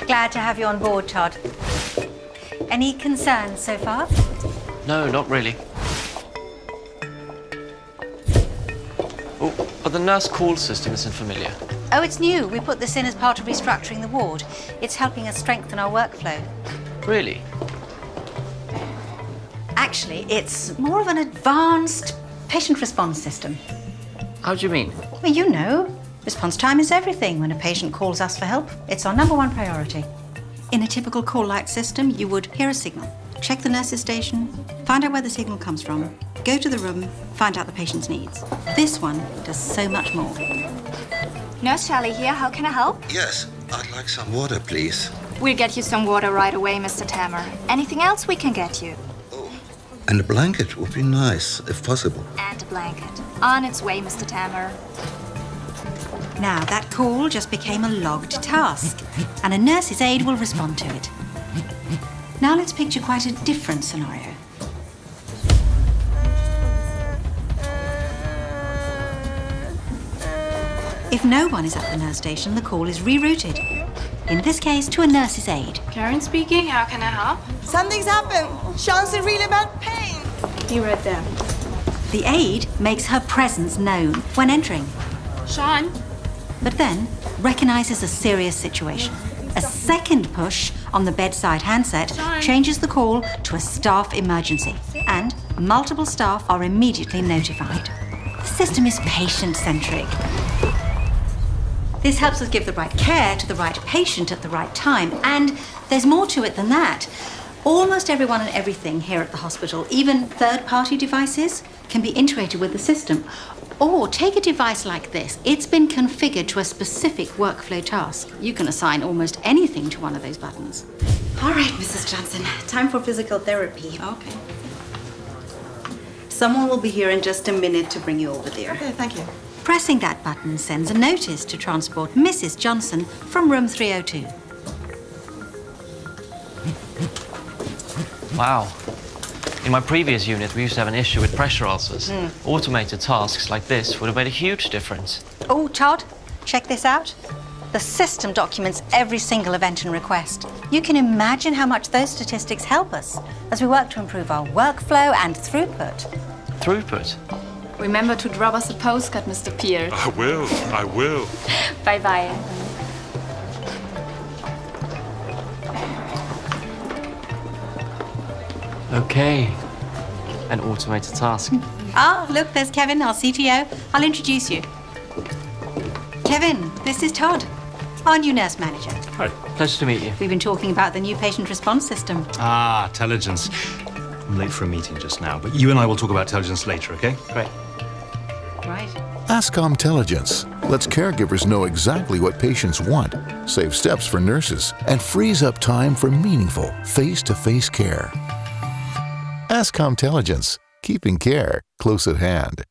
Glad to have you on board, Todd. Any concerns so far? No, not really. Oh, but the nurse call system isn't familiar. Oh, it's new. We put this in as part of restructuring the ward. It's helping us strengthen our workflow. Really? Actually, it's more of an advanced patient response system. How do you mean? Well, you know, response time is everything. When a patient calls us for help, it's our #1 priority. In a typical call-light system, you would hear a signal, check the nurse's station, find out where the signal comes from, go to the room, find out the patient's needs. This one does so much more. Nurse Shelley here, how can I help? Yes, I'd like some water, please. We'll get you some water right away, Mr. Tammer. Anything else we can get you? Oh, and a blanket would be nice, if possible. And a blanket. On its way, Mr. Tammer. Now, that call just became a logged task, and a nurse's aide will respond to it. Now let's picture quite a different scenario. If no one is at the nurse station, the call is rerouted. In this case, to a nurse's aide. Karen speaking, how can I help? Something's happened. Sean's in really bad pain. Be right there. The aide makes her presence known when entering, Sean? but then recognizes a serious situation. A second push on the bedside handset changes the call to a staff emergency, and multiple staff are immediately notified. The system is patient-centric. This helps us give the right care to the right patient at the right time, and there's more to it than that. Almost everyone and everything here at the hospital, even third-party devices, can be integrated with the system. Or take a device like this. It's been configured to a specific workflow task. You can assign almost anything to one of those buttons. All right, Mrs. Johnson, time for physical therapy. Okay. Someone will be here in just a minute to bring you over there. Okay, thank you. Pressing that button sends a notice to transport Mrs. Johnson from room 302. Wow. In my previous unit, we used to have an issue with pressure ulcers. Automated tasks like this would have made a huge difference. Oh, Todd, check this out. The system documents every single event and request. You can imagine how much those statistics help us as we work to improve our workflow and throughput. Throughput? Remember to drop us a postcard, Mr. Pierce. I will. Bye-bye. Okay. An automated task. Ah, look, there's Kevin, our CTO. I'll introduce you. Kevin, this is Todd, our new nurse manager. Hi. Pleasure to meet you. We've been talking about the new patient response system. Ah, intelligence. I'm late for a meeting just now, but you and I will talk about intelligence later, okay? Great. Right. Ascom Intelligence lets caregivers know exactly what patients want, saves steps for nurses, and frees up time for meaningful face-to-face care. Ascom Intelligence, keeping care close at hand.